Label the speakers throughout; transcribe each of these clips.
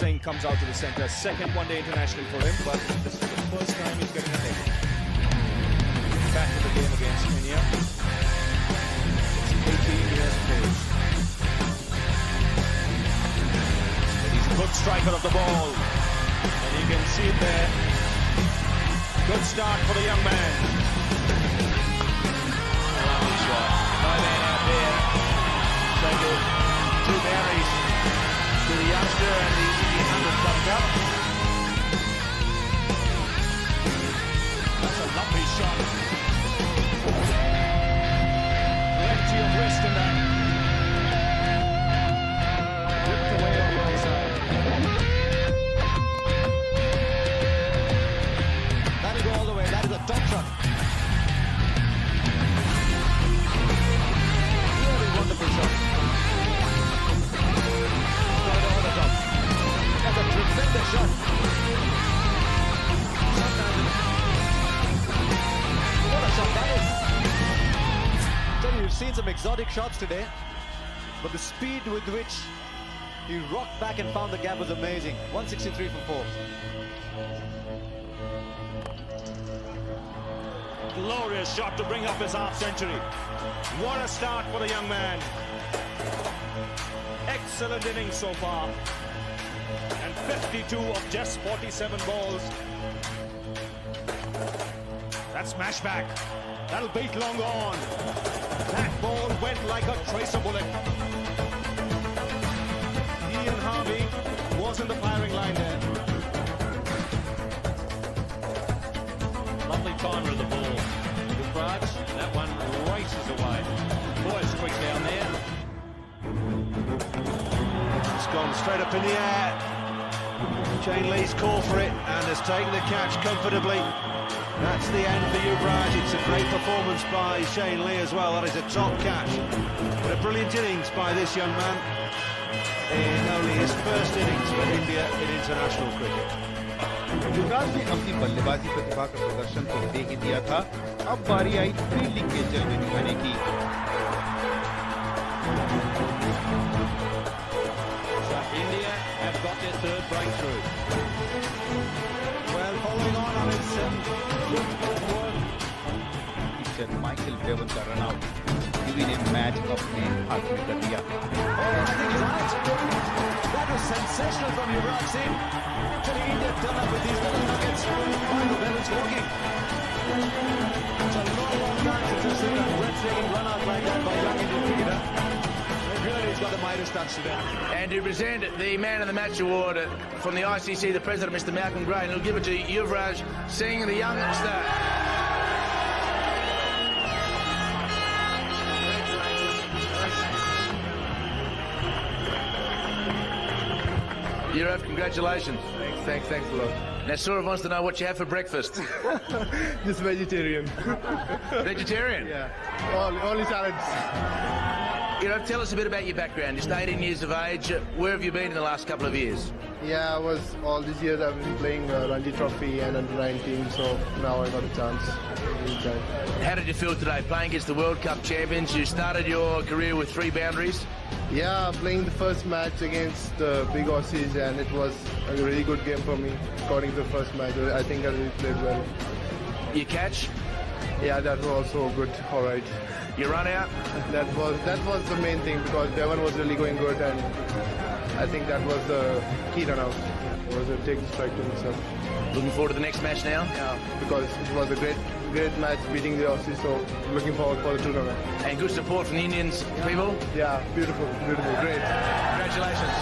Speaker 1: Singh comes out to the centre. Second one-day international for him, but this is the first time he's getting a hit. Back to the game against Kenya. It's 18 years of age. He's a good striker of the ball. And you can see it there. Good start for the young man. Lovely shot. No man out there. Trying to two berries to the youngster and the Indian 100 Club Cup. That's a lovely shot. Plenty of wrist in that. Ripped away on the right side. That'll go all the way. That is a top shot. Really wonderful shot. Got it over the top. That's a tremendous shot. What a shot that is. I tell you, you've seen some exotic shots today, but the speed with which he rocked back and found the gap was amazing. 163 for 4. Glorious shot to bring up his half century. What a start for the young man. Excellent innings so far. And 52 of just 47 balls. That smash back. That'll beat long on. That ball went like a tracer bullet. Ian Harvey was in the firing line there. Lovely timer of the ball. Yuvraj, that one races away. Boy, it's quick down there. It's gone straight up in the air. Shane Lee's called for it and has taken the catch comfortably. That's the end for Yuvraj. It's a great performance by Shane Lee as well. That is a top catch. But a brilliant innings by this young man in only his first innings for India in international cricket.
Speaker 2: युवराज ने अपनी बल्लेबाजी प्रतिभा का प्रदर्शन तो दे ही दिया था, अब बारी आई फील्डिंग के जलवे दिखाने की।
Speaker 1: India have got their third breakthrough. Well, following on its
Speaker 2: teacher Michael Bevan का रन आउट टीवी ने मैच अपने हाथ में कर दिया।
Speaker 1: That was sensational from Yuvraj Singh. Actually, India turn up with these little nuggets. Michael Bevan's walking. It's a long time since I've seen a breathtaking run out like that by a young Indian cricketer. Really, he's got the Midas touch today.
Speaker 3: And to present the Man of the Match award from the ICC, the President, Mr. Malcolm Gray, and he'll give it to Yuvraj Singh, the young star. Yurav, congratulations.
Speaker 4: Thanks a lot.
Speaker 3: Now, Saurav wants to know what you have for breakfast.
Speaker 4: Just vegetarian.
Speaker 3: Vegetarian?
Speaker 4: Yeah. Only salads.
Speaker 3: Yurav, tell us a bit about your background. You're 18 years of age. Where have you been in the last couple of years?
Speaker 4: Yeah, I was all these years I've been playing Ranji Trophy and under 19, so now I got a chance.
Speaker 3: How did you feel today playing against the World Cup champions? You started your career with 3 boundaries.
Speaker 4: Yeah, playing the first match against the big Aussies, and it was a really good game for me. According to the first match, I think I really played well.
Speaker 3: You catch?
Speaker 4: Yeah, that was also good. All right.
Speaker 3: You run out?
Speaker 4: That was the main thing, because Bevan was really going good, and I think that was the key run out. It was a take the strike to himself.
Speaker 3: Looking forward to the next match now?
Speaker 4: Yeah, because it was a great match beating the Aussies, so looking forward for the tournament.
Speaker 3: And good support from the Indians people?
Speaker 4: Yeah, beautiful, great.
Speaker 3: Congratulations.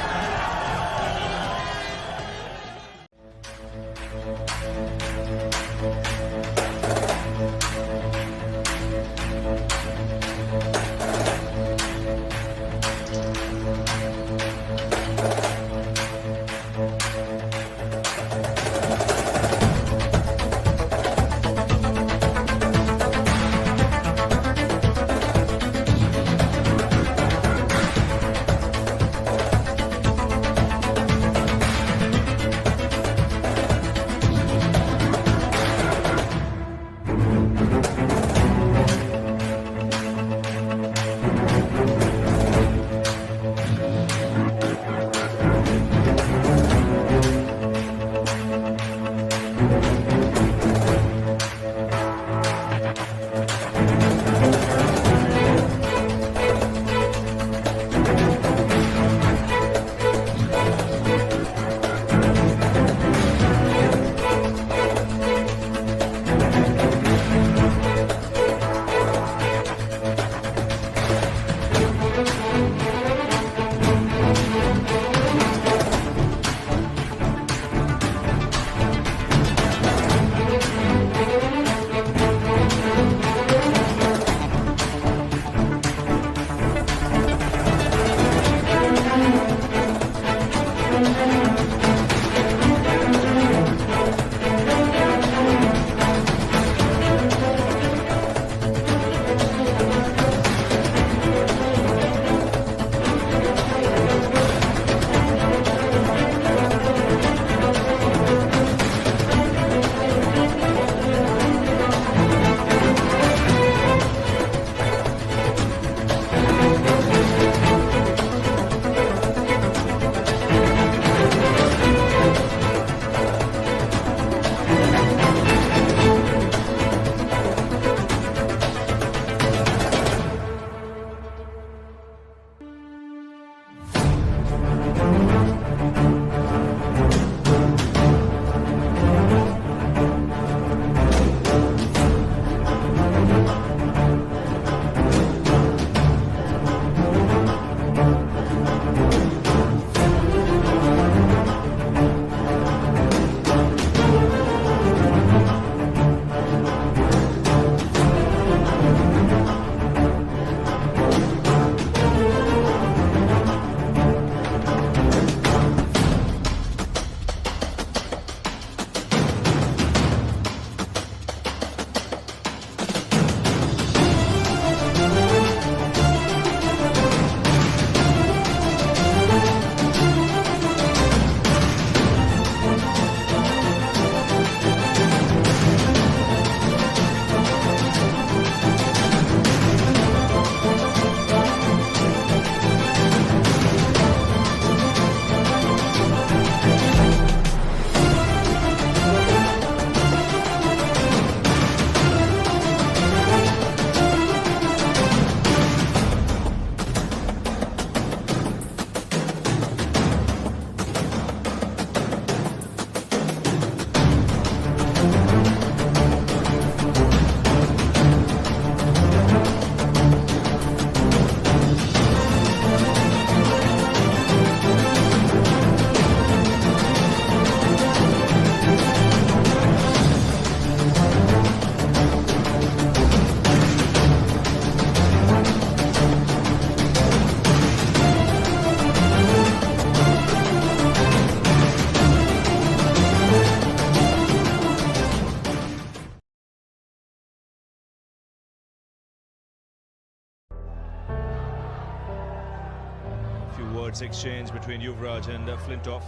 Speaker 2: words exchanged between Yuvraj and Flintoff.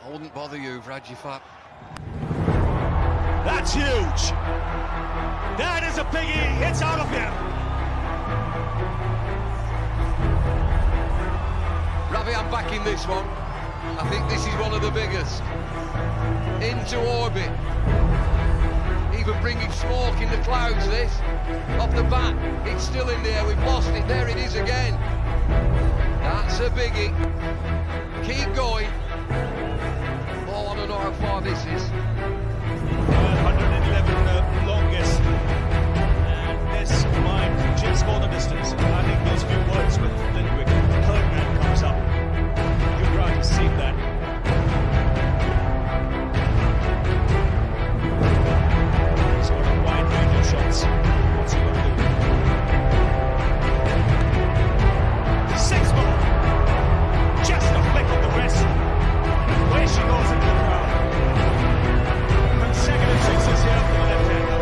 Speaker 5: I wouldn't bother Yuvraj if I...
Speaker 6: That's huge. That is a biggie. It's out of here.
Speaker 5: Ravi, I'm backing this one. I think this is one of the biggest. Into orbit. Even bringing smoke in the clouds, this. Off the bat, it's still in the air. We've lost it. There it is again. That's a biggie. Keep going. Oh, I don't know how far this is.
Speaker 6: 111 longest. And this might just go the distance. I think those few words with Lindwick. The third man comes up. Yuvraj has seen that. Sort of wide range of shots. What's he going to do? 6 more. Just a flick of the wrist. Where she goes into the crowd. Consecutive sixes here for the left-hander.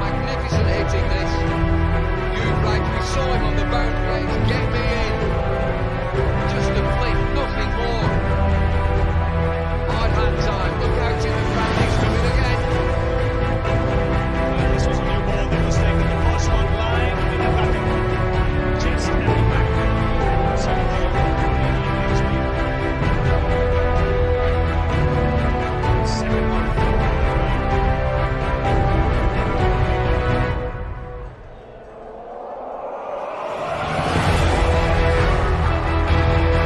Speaker 5: Magnificent hitting this. Yuvraj, we saw him on the boundary. Get me in. Just a flick, nothing more. Hard hand time. Look out in the crowd. He's coming again.
Speaker 6: This was a new ball that was taken. The first one live in the batting. Just heading back. Somehow in evening speed. Second one.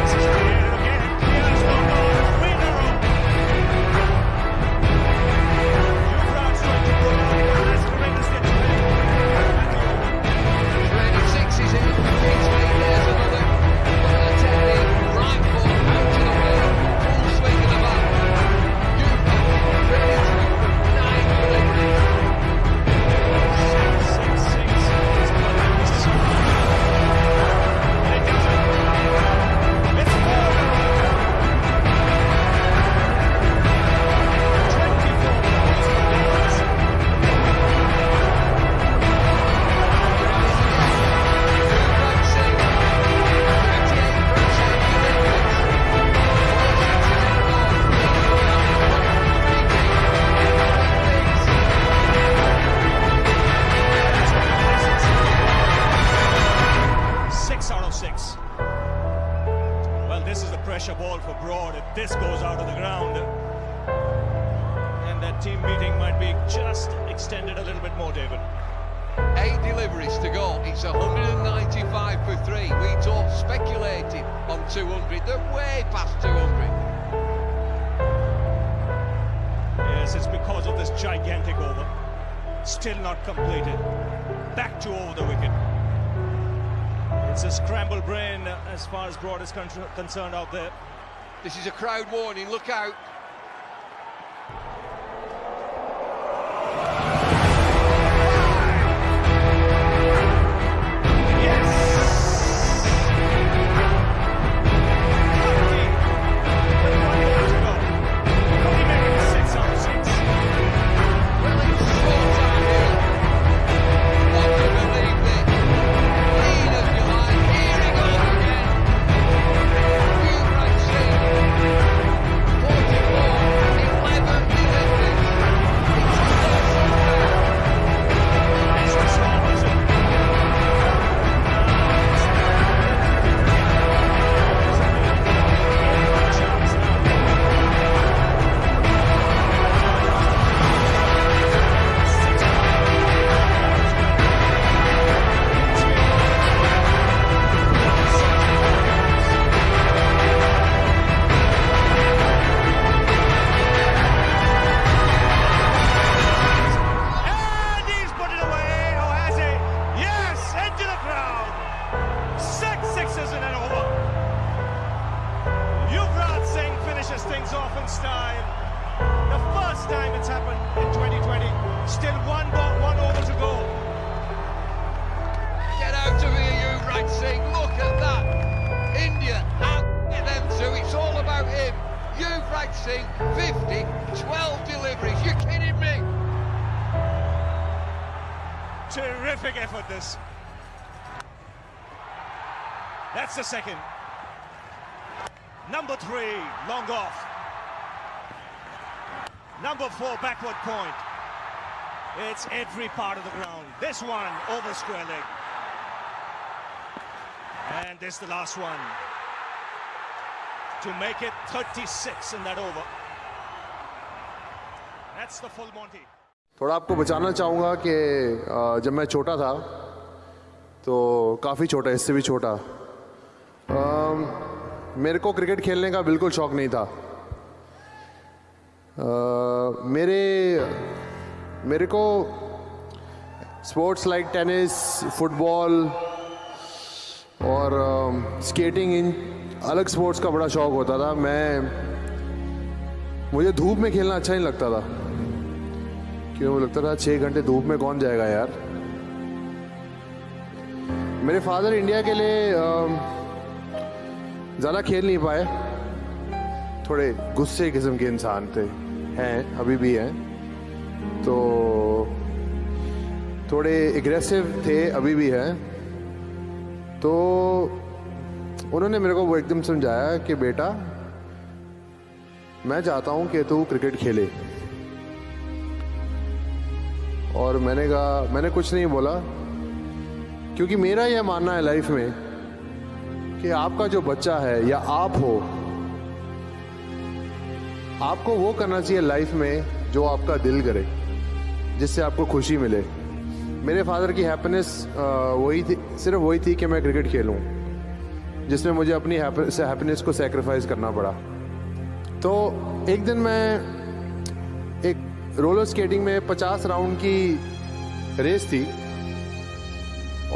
Speaker 6: This is cleared again. Here's one more. 3 in a row. Yuvraj trying to pull out. That's tremendous hit to him.
Speaker 5: Training sixes in. It's made. There's another. Look at the technique. Right foot out to the way. Full swing of the bat. Yuvraj ready to 9 deliveries.
Speaker 6: 6-6-6. It's collapsed. And it doesn't. It's 4 in a row. 24 balls for Dallas.
Speaker 5: Yuvraj Singh. 38% deliveries.
Speaker 6: 6 out of 6. Well, this is the pressure ball for Broad. If this goes out of the ground, and that team meeting might be just extended a little bit more, David.
Speaker 5: 8 deliveries to go. It's 195 for 3. We talked speculated on 200. They're way past 200.
Speaker 6: Yes, it's because of this gigantic over. Still not completed. Back to over the wicket. It's a scrambled brain as far as Broad is concerned out there.
Speaker 5: This is a crowd warning. Look out. Well, it's short time here. Not to believe it. Lead as you like. Here he goes again. Yuvraj Singh. 44, 11 deliveries. It's a
Speaker 6: And he's put it away, or has he? Yes, into the crowd. 6 sixes in an over. Yuvraj Singh finishes things off in style. The first time it's happened in 2020. Still 1 ball, 1 over to go.
Speaker 5: Get out of here, Yuvraj Singh. Look at that. India out at them two. It's all about him. Yuvraj Singh, 50, 12 deliveries. You're kidding me?
Speaker 6: Terrific effort this. That's the second. Number 3, long off. Number 4, backward point. It's every part of the ground. This one over square leg. And this the last one. To make it 36 in that over. That's the full Monty.
Speaker 7: थोड़ा आपको बचाना चाहूँगा कि जब मैं छोटा था तो काफ़ी छोटा, इससे भी छोटा, मेरे को क्रिकेट खेलने का बिल्कुल शौक़ नहीं था। मेरे को स्पोर्ट्स लाइक टेनिस, फुटबॉल और स्केटिंग, इन अलग स्पोर्ट्स का बड़ा शौक़ होता था। मुझे धूप में खेलना अच्छा नहीं लगता था, क्यों मुझे लगता था 6 घंटे धूप में कौन जाएगा यार। मेरे फादर इंडिया के लिए ज़्यादा खेल नहीं पाए, थोड़े गुस्से किस्म के इंसान थे, हैं अभी भी हैं, तो थोड़े एग्रेसिव थे, अभी भी हैं। तो उन्होंने मेरे को वो एकदम समझाया कि बेटा मैं चाहता हूँ कि तू क्रिकेट खेले। और मैंने कहा, मैंने कुछ नहीं बोला, क्योंकि मेरा यह मानना है लाइफ में कि आपका जो बच्चा है या आप हो, आपको वो करना चाहिए लाइफ में जो आपका दिल करे, जिससे आपको खुशी मिले। मेरे फादर की हैप्पीनेस वही थी, सिर्फ वही थी कि मैं क्रिकेट खेलूं, जिसमें मुझे अपनी हैप्पीनेस को सैक्रिफाइस करना पड़ा। तो एक दिन मैं एक रोलर स्केटिंग में 50 राउंड की रेस थी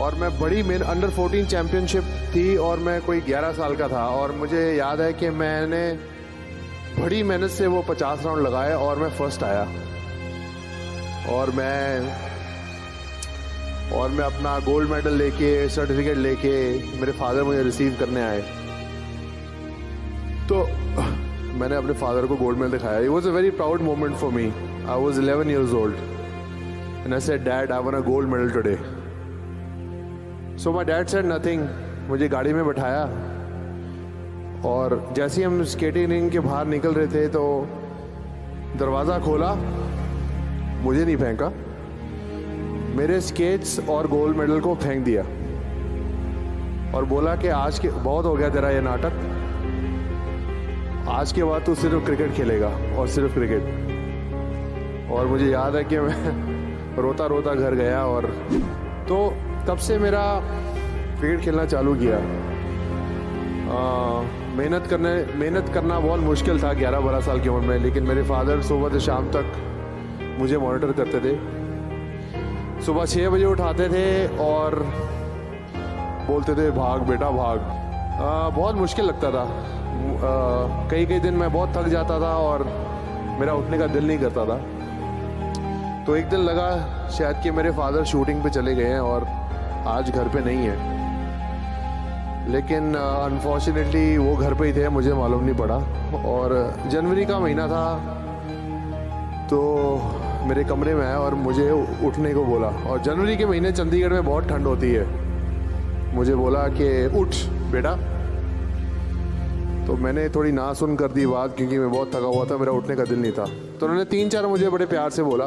Speaker 7: और मैं बड़ी अंडर 14 चैम्पियनशिप थी और मैं कोई 11 साल का था, और मुझे याद है कि मैंने बड़ी मेहनत से वो 50 राउंड लगाए और मैं फर्स्ट आया। और मैं अपना गोल्ड मेडल लेके, सर्टिफिकेट लेके मेरे फादर मुझे रिसीव करने आए। तो मैंने अपने फादर को गोल्ड मेडल दिखाया। It was a very proud moment for me. I was 11 years old and I said, Dad, I won a gold medal today. So my dad said nothing. मुझे गाड़ी में बैठाया और जैसे ही हम स्केटिंग रिंग के बाहर निकल रहे थे तो दरवाज़ा खोला, मुझे नहीं फेंका, मेरे स्केट्स और गोल्ड मेडल को फेंक दिया और बोला कि आज के बहुत हो गया तेरा ये नाटक, आज के बाद तू सिर्फ क्रिकेट खेलेगा और सिर्फ क्रिकेट। और मुझे याद है कि मैं रोता रोता घर गया और तो तब से मेरा क्रिकेट खेलना चालू किया। मेहनत करना बहुत मुश्किल था 11-12 साल की उम्र में, लेकिन मेरे फादर सुबह से शाम तक मुझे मॉनिटर करते थे। सुबह 6 बजे उठाते थे और बोलते थे भाग बेटा भाग। बहुत मुश्किल लगता था। कई दिन मैं बहुत थक जाता था और मेरा उठने का दिल नहीं करता था। तो एक दिन लगा शायद कि मेरे फादर शूटिंग पे चले गए हैं और आज घर पे नहीं है, लेकिन अनफॉर्चुनेटली वो घर पे ही थे, मुझे मालूम नहीं पड़ा। और जनवरी का महीना था तो मेरे कमरे में आया और मुझे उठने को बोला। और जनवरी के महीने चंडीगढ़ में बहुत ठंड होती है। मुझे बोला कि उठ बेटा। तो मैंने थोड़ी ना सुन कर दी बात, क्योंकि मैं बहुत थका हुआ था, मेरा उठने का दिल नहीं था। तो उन्होंने 3-4 मुझे बड़े प्यार से बोला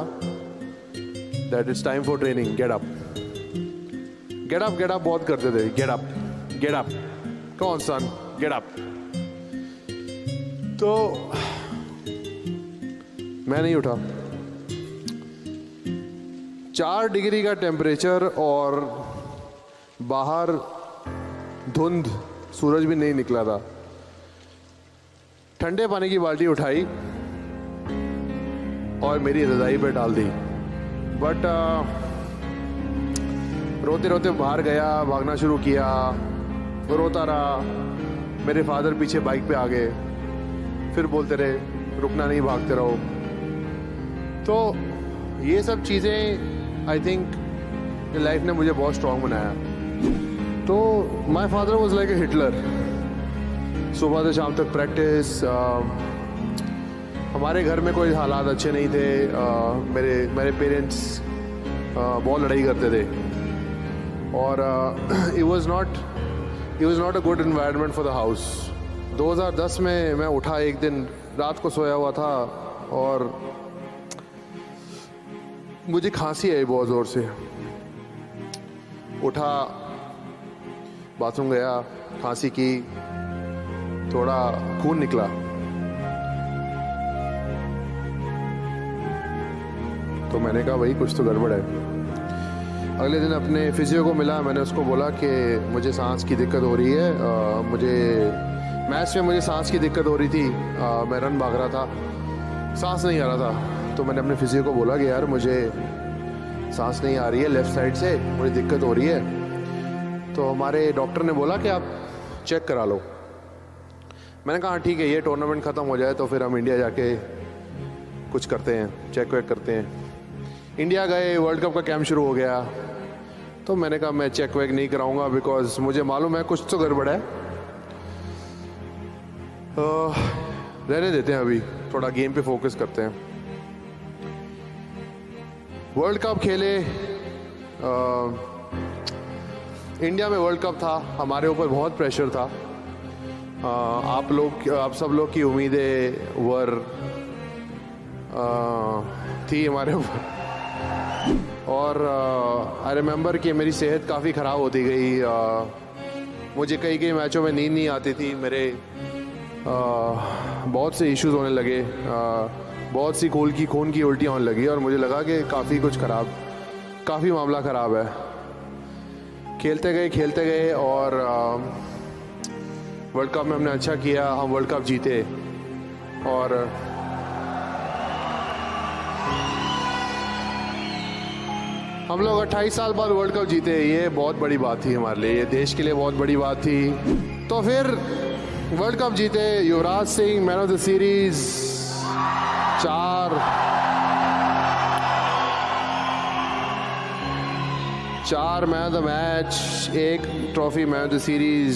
Speaker 7: that it's time for training, get up get up get up. बहुत करते थे गेट अप गेट अप, कौन सन गेट अप। तो मैं नहीं उठा। 4 डिग्री का टेम्परेचर और बाहर धुंध, सूरज भी नहीं निकला था। ठंडे पानी की बाल्टी उठाई और मेरी रजाई पे डाल दी। बट रोते रोते बाहर गया, भागना शुरू किया, रोता रहा। मेरे फादर पीछे बाइक पे आ गए, फिर बोलते रहे रुकना नहीं, भागते रहो। तो ये सब चीज़ें आई थिंक लाइफ ने मुझे बहुत स्ट्रांग बनाया। तो my father was like a Hitler. सुबह से शाम तक प्रैक्टिस। हमारे घर में कोई हालात अच्छे नहीं थे। मेरे पेरेंट्स बहुत लड़ाई करते थे और it was not a good environment for the house. 2010 में मैं उठा एक दिन, रात को सोया हुआ था और मुझे खांसी आई बहुत ज़ोर से। उठा, बाथरूम गया, खांसी की, थोड़ा खून निकला। तो मैंने कहा भाई कुछ तो गड़बड़ है। अगले दिन अपने फिजियो को मिला, मैंने उसको बोला कि मुझे सांस की दिक्कत हो रही है, मुझे मैच में मुझे सांस की दिक्कत हो रही थी, मैं रन भाग रहा था, सांस नहीं आ रहा था। तो मैंने अपने फिजियो को बोला कि यार मुझे सांस नहीं आ रही है लेफ़्ट साइड से, मुझे दिक्कत हो रही है। तो हमारे डॉक्टर ने बोला कि आप चेक करा लो। मैंने कहा ठीक है, ये टूर्नामेंट ख़त्म हो जाए तो फिर हम इंडिया जाके कुछ करते हैं, चेक वेक करते हैं। इंडिया गए, वर्ल्ड कप का कैंप शुरू हो गया, तो मैंने कहा मैं चेक वेक नहीं कराऊंगा बिकॉज मुझे मालूम है कुछ तो गड़बड़ है। रहने देते हैं, अभी थोड़ा गेम पे फोकस करते हैं। वर्ल्ड कप खेले, इंडिया में वर्ल्ड कप था, हमारे ऊपर बहुत प्रेशर था। आप सब लोग की उम्मीदें थी हमारे ऊपर और आई रिमेंबर कि मेरी सेहत काफ़ी ख़राब होती गई। मुझे कई मैचों में नींद नहीं आती थी, मेरे बहुत से इश्यूज होने लगे, बहुत सी खून की उल्टियाँ होने लगी और मुझे लगा कि काफ़ी मामला ख़राब है। खेलते गए और वर्ल्ड कप में हमने अच्छा किया, हम वर्ल्ड कप जीते और हम लोग 28 साल बाद वर्ल्ड कप जीते। ये बहुत बड़ी बात थी हमारे लिए, ये देश के लिए बहुत बड़ी बात थी। तो फिर वर्ल्ड कप जीते, Yuvraj Singh man of the series, 4 man of the match, 1 trophy man of the series,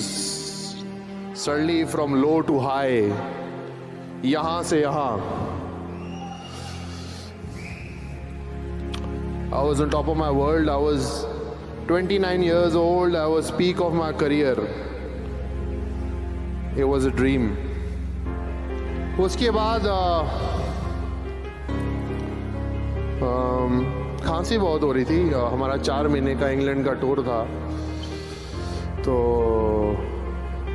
Speaker 7: suddenly from low to high, यहां से यहां। I was on top of my world. I was 29 years old. I was peak of my career. It was a dream. उसके बाद खांसी बहुत हो रही थी। हमारा 4 महीने का इंग्लैंड का टूर था, तो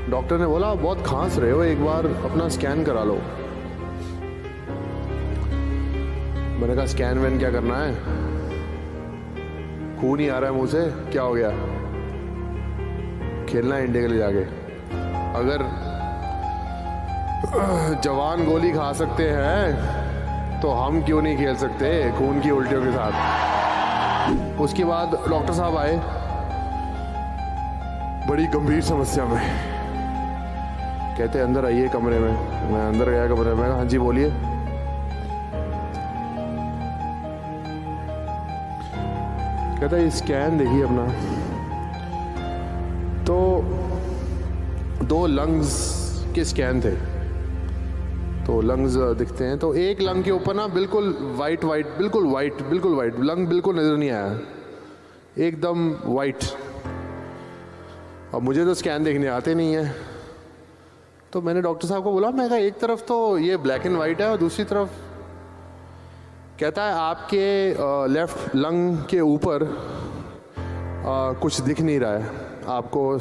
Speaker 7: डॉक्टर ने बोला बहुत खांस रहे हो, एक बार अपना स्कैन करा लो। मैंने कहा स्कैन वैन क्या करना है, खून ही आ रहा है मुंह से, क्या हो गया, खेलना है इंडिया के लिए जाके। अगर जवान गोली खा सकते हैं तो हम क्यों नहीं खेल सकते खून की उल्टियों के साथ। उसके बाद डॉक्टर साहब आए बड़ी गंभीर समस्या में, कहते अंदर आइए कमरे में। मैं अंदर गया कमरे में, हाँ जी बोलिए। कहता है स्कैन देखिए अपना। तो 2 लंग्स के स्कैन थे, तो लंग्स दिखते हैं, तो एक लंग के ऊपर ना बिल्कुल वाइट बिल्कुल वाइट लंग बिल्कुल नजर नहीं आया, एकदम वाइट। अब मुझे तो स्कैन देखने आते नहीं है, तो मैंने डॉक्टर साहब को बोला, मैं कहा एक तरफ तो ये ब्लैक एंड वाइट है और दूसरी तरफ, कहता है आपके लेफ्ट लंग के ऊपर कुछ दिख नहीं रहा है, आपको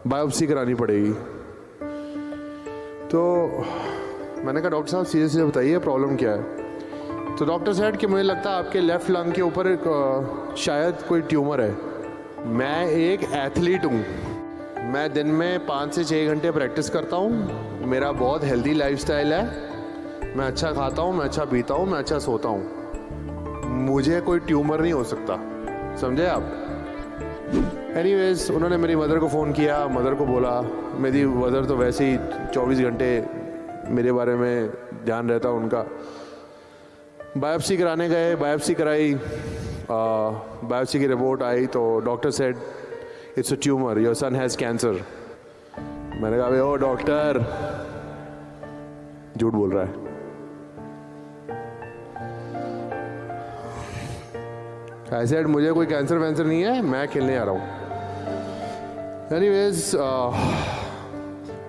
Speaker 7: बायोप्सी करानी पड़ेगी। तो मैंने कहा डॉक्टर साहब सीरियसली बताइए प्रॉब्लम क्या है। तो डॉक्टर साहब कि मुझे लगता है आपके लेफ्ट लंग के ऊपर शायद कोई ट्यूमर है। मैं एक एथलीट हूँ, मैं दिन में 5 से 6 घंटे प्रैक्टिस करता हूँ, मेरा बहुत हेल्दी लाइफस्टाइल है, मैं अच्छा खाता हूँ, मैं अच्छा पीता हूँ, मैं अच्छा सोता हूँ, मुझे कोई ट्यूमर नहीं हो सकता, समझे आप। एनीवेज उन्होंने मेरी मदर को फ़ोन किया, मदर को बोला, मेरी मदर तो वैसे ही 24 घंटे मेरे बारे में ध्यान रहता उनका। बायोप्सी कराने गए, बायोप्सी कराई, बायोप्सी की रिपोर्ट आई तो doctor said it's a tumour, your son has cancer. मैंने कहा ओ डॉक्टर झूठ बोल रहा है। आई सेड मुझे कोई कैंसर वैंसर नहीं है, मैं खेलने आ रहा हूँ। एनीवेज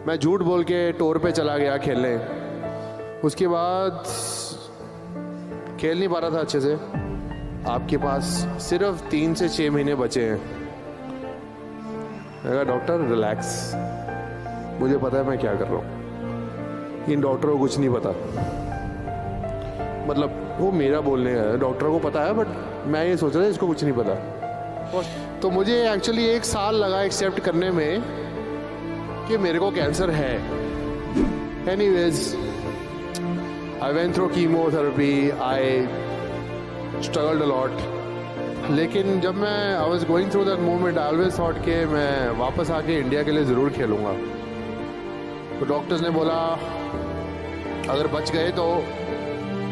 Speaker 7: मैं झूठ बोल के टूर पे चला गया खेलने। उसके बाद खेल नहीं पा रहा था अच्छे से। आपके पास सिर्फ 3 से 6 महीने बचे हैं। मैंने कहा डॉक्टर रिलैक्स, मुझे पता है मैं क्या कर रहा हूँ, इन डॉक्टरों को कुछ नहीं पता। मतलब वो मेरा बोलने है, डॉक्टरों को पता है, बट मैं ये सोच रहा था इसको कुछ नहीं पता। तो मुझे एक्चुअली 1 साल लगा एक्सेप्ट करने में कि मेरे को कैंसर है। Anyways I went through chemotherapy, I struggled a lot. लेकिन जब मैं I was going through that moment, I always thought कि मैं वापस आके इंडिया के लिए ज़रूर खेलूँगा। तो डॉक्टर्स ने बोला अगर बच गए तो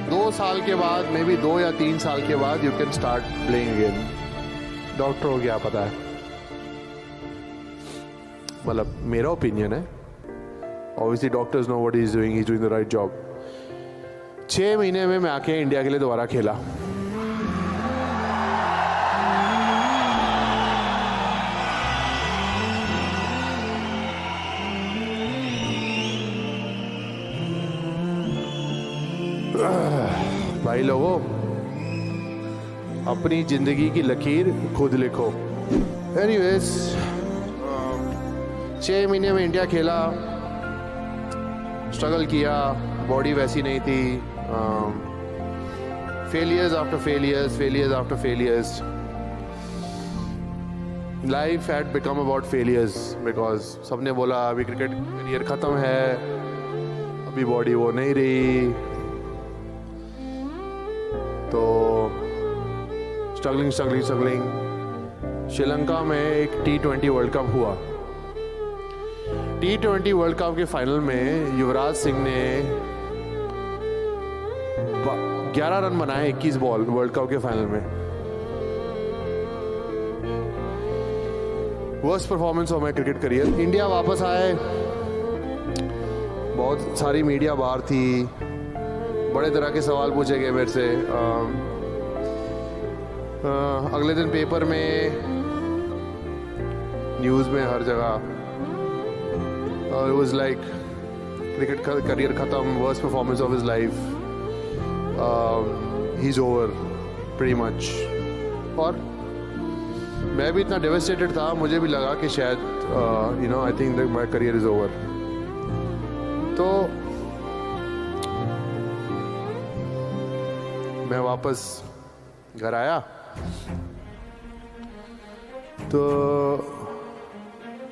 Speaker 7: 2 साल के बाद, मे बी 2 या 3 साल के बाद you can start playing again. Doctor को क्या पता है, मतलब मेरा ओपिनियन है। Obviously doctors know what he is doing, he is doing the right job. 6 महीने में मैं आके इंडिया के लिए दोबारा खेला। भाई लोगों, अपनी जिंदगी की लकीर खुद लिखो। एनीवेज 6 महीने में इंडिया खेला, स्ट्रगल किया, बॉडी वैसी नहीं थी, failures after failures, failures after failures. Life had become about failures because सबने बोला अभी क्रिकेट करियर ख़त्म है, अभी बॉडी वो नहीं रही। तो स्ट्रगलिंग स्ट्रगलिंग स्ट्रगलिंग श्रीलंका में एक T20 वर्ल्ड कप हुआ। T20 वर्ल्ड कप के फाइनल में युवराज सिंह ने 11 रन बनाए 21 बॉल वर्ल्ड कप के फाइनल में। Worst performance of my cricket career. India वापस आए, बहुत सारी मीडिया बाहर थी, बड़े तरह के सवाल पूछे गए मेरे से। अगले दिन पेपर में, न्यूज़ में, हर जगह it was like cricket career ख़त्म, worst performance of his life, he is over pretty much. और मैं भी इतना डेवास्टेटेड था, मुझे भी लगा कि शायद you know I think my career is over. तो मैं वापस घर आया तो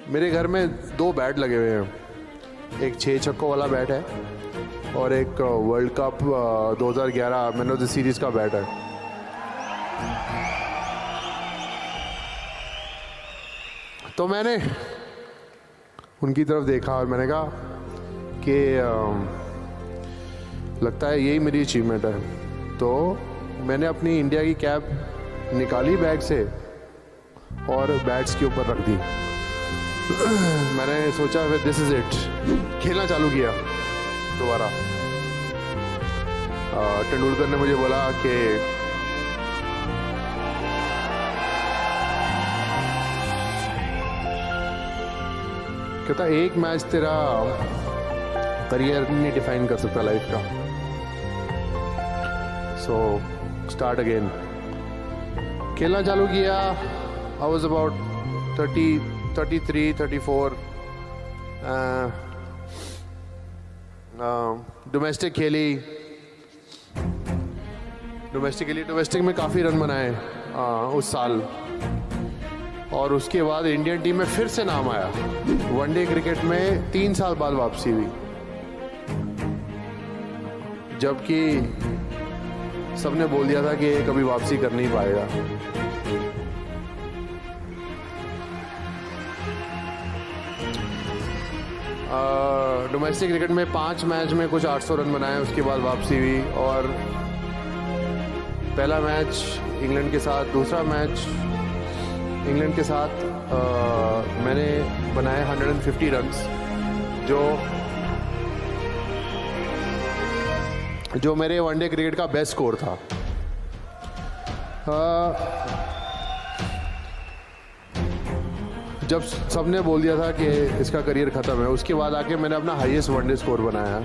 Speaker 7: मेरे घर में 2 बैट लगे हुए हैं। एक 6 छक्कों वाला बैट है और एक world cup 2011 man of the series का बैट है। तो मैंने उनकी तरफ देखा और मैंने कहा कि लगता है यही मेरी अचीवमेंट है। तो मैंने अपनी इंडिया की कैप निकाली बैग से और बैट्स के ऊपर रख दी। मैंने सोचा फिर दिस इज इट, खेलना चालू किया दोबारा। तेंदुलकर ने मुझे बोला कि कहता एक मैच तेरा करियर नहीं डिफाइन कर सकता लाइफ का, सो स्टार्ट अगेन। खेलना चालू किया। I was about 33, 34। डोमेस्टिक खेली, डोमेस्टिक में काफ़ी रन बनाए उस साल। और उसके बाद इंडियन टीम में फिर से नाम आया। वनडे क्रिकेट में 3 साल बाद वापसी हुई, जबकि सबने बोल दिया था कि ये कभी वापसी कर नहीं पाएगा। डोमेस्टिक क्रिकेट में 5 मैच में कुछ 800 रन बनाए, उसके बाद वापसी हुई। और पहला मैच इंग्लैंड के साथ, दूसरा मैच इंग्लैंड के साथ मैंने बनाए 150 रन्स, जो मेरे वनडे क्रिकेट का बेस्ट स्कोर था। जब सबने बोल दिया था कि इसका करियर ख़त्म है, उसके बाद आके मैंने अपना हाईएस्ट वनडे स्कोर बनाया,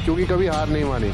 Speaker 7: क्योंकि कभी हार नहीं मानी।